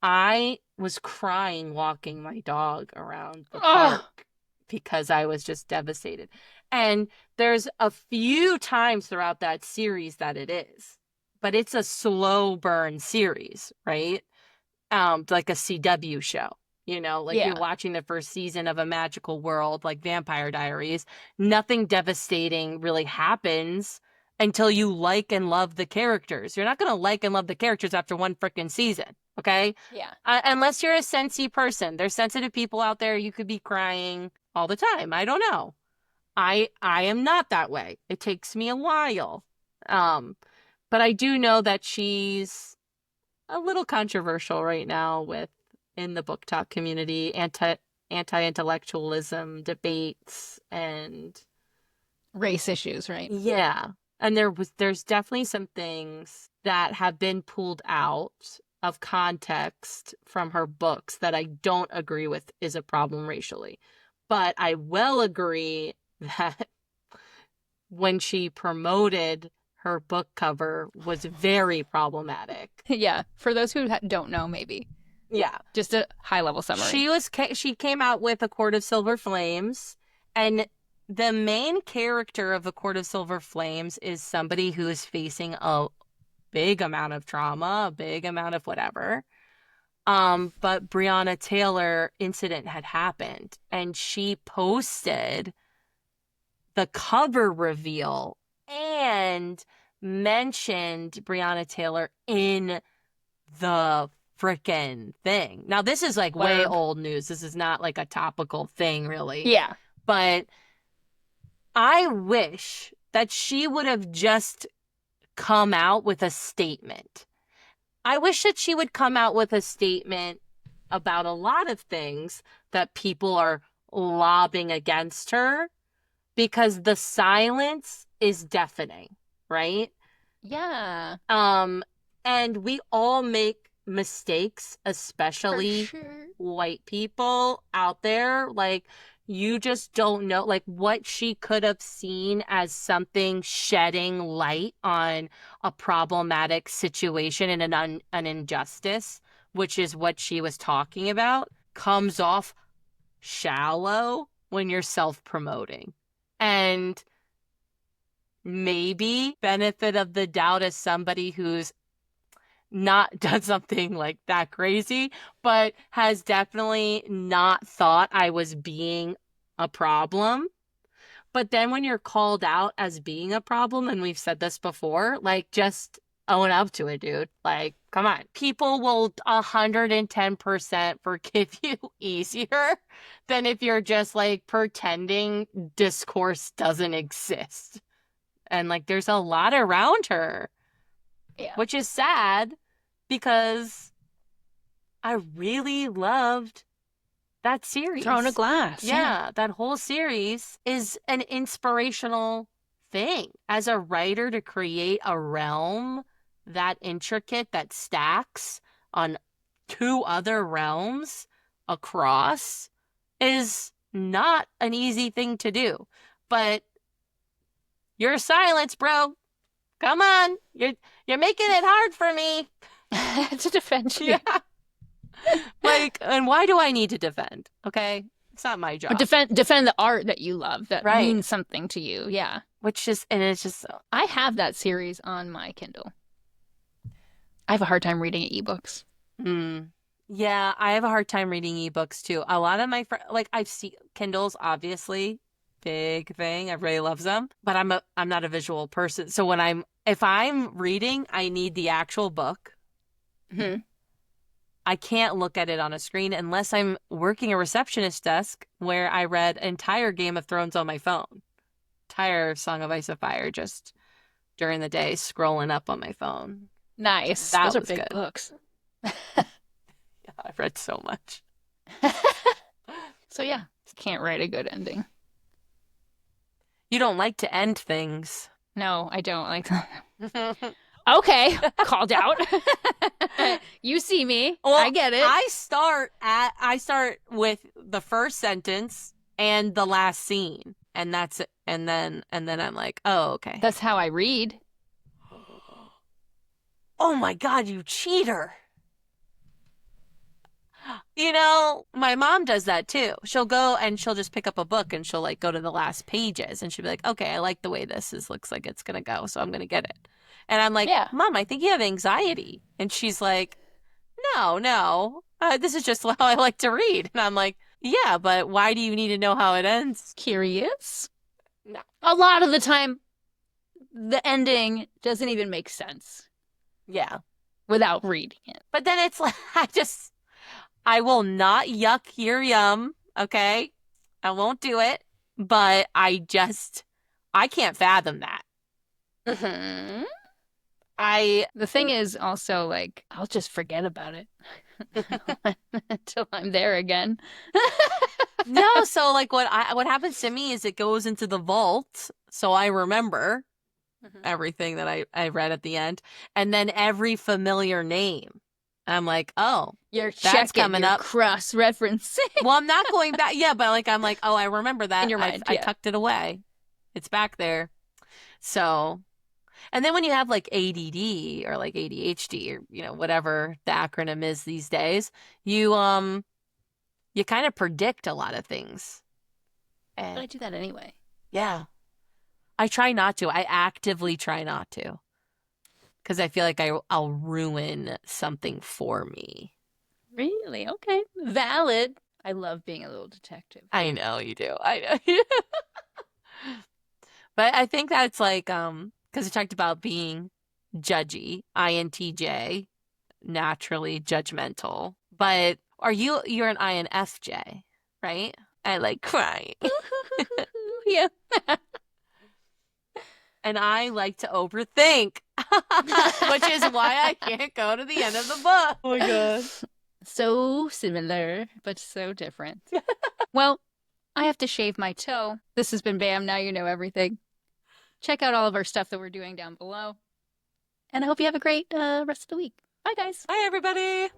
I was crying walking my dog around the Oh, park because I was just devastated. And there's a few times throughout that series that it is, but it's a slow burn series, right? Like a CW show. Like you're yeah. watching the first season of a magical world like Vampire Diaries. Nothing devastating really happens until you like and love the characters. You're not going to like and love the characters after one freaking season, okay? Yeah. Unless you're a sensy person. There's sensitive people out there. You could be crying all the time. I don't know. I am not that way. It takes me a while. Um, but I do know that she's a little controversial right now with in the book talk community, anti-intellectualism debates and Race issues, right? yeah. And there's definitely some things that have been pulled out of context from her books that I don't agree with is a problem racially. But I will agree that when she promoted her book cover was very problematic. Yeah. For those who don't know, maybe Yeah. just a high level summary. She came out with A Court of Silver Flames, and the main character of A Court of Silver Flames is somebody who is facing a big amount of trauma, a big amount of whatever. But Breonna Taylor incident had happened, and she posted the cover reveal and mentioned Breonna Taylor in the frickin' thing. Now, this is like way Blurb. old news. This is not like a topical thing, really. Yeah. But I wish that she would have just come out with a statement. I wish that she would come out with a statement about a lot of things that people are lobbing against her because the silence is deafening, right? Yeah. And we all make mistakes, For especially sure. white people out there. Like, you just don't know, like, what she could have seen as something shedding light on a problematic situation and an injustice, which is what she was talking about, comes off shallow when you're self-promoting. And maybe benefit of the doubt as somebody who's not done something like that crazy, but has definitely not thought I was being a problem. But then when you're called out as being a problem, and we've said this before, like just own up to it, dude. Like, come on. People will 110% forgive you easier than if you're just like pretending discourse doesn't exist. And like there's a lot around her, Yeah. which is sad because I really loved that series. Throne of Glass. Yeah, that whole series is an inspirational thing. As a writer, to create a realm that intricate that stacks on two other realms across is not an easy thing to do. But your silence, bro. Come on. You're making it hard for me. To defend you. Yeah. Like, and why do I need to defend? Okay? It's not my job. But defend the art that you love that Right. means something to you. Yeah. And it's just, I have that series on my Kindle. I have a hard time reading ebooks. yeah, I have a hard time reading ebooks too. A lot of my friends, like I've seen Kindles, obviously, big thing. Everybody loves them, but I'm not a visual person. So if I'm reading, I need the actual book. Mm-hmm. I can't look at it on a screen unless I'm working a receptionist desk where I read entire Game of Thrones on my phone. Entire Song of Ice and Fire just during the day scrolling up on my phone. Nice. That Those are was big good. books. Yeah, I've read so much. So yeah, can't write a good ending. You don't like to end things. No, I don't like that. Okay, called out. You see me. Well, I get it. I start with the first sentence and the last scene, and that's it. And then I'm like, oh, okay. That's how I read. oh my God, you cheater. My mom does that too. She'll go and she'll just pick up a book and she'll like go to the last pages and she'll be like, okay, I like the way looks like it's gonna go, so I'm gonna get it. And I'm like, Yeah. Mom, I think you have anxiety. And she's like, no, no, this is just how I like to read. And I'm like, yeah, but why do you need to know how it ends? Curious? No. A lot of the time, the ending doesn't even make sense Yeah. without reading it. But then it's like, I will not yuck your yum, okay? I won't do it, but I can't fathom that. Mm-hmm. I The thing is also like, I'll just forget about it until I'm there again. No, so like what happens to me is it goes into the vault, so I remember everything that I read at the end, and then every familiar name. I'm like, oh, You're that's checking, coming you're up. cross-referencing Well, I'm not going back. Yeah, but like I'm like, oh, I remember in that. your I mind. I Yeah. tucked it away. It's back there. So, and then when you have like ADD or like ADHD or whatever the acronym is these days, you kind of predict a lot of things. But I And do that anyway. yeah, I try not to. I actively try not to because I feel like I'll ruin something for me. Really? Okay. Valid. I love being a little detective. I know you do. I know you do. But I think that's like because we talked about being judgy, INTJ, naturally judgmental. But you're an INFJ, right? I like crying. Yeah. And I like to overthink, which is why I can't go to the end of the book. Oh my God. So similar, but so different. Well, I have to shave my toe. This has been Bam. Now you know everything. Check out all of our stuff that we're doing down below. And I hope you have a great rest of the week. Bye, guys. Hi, everybody.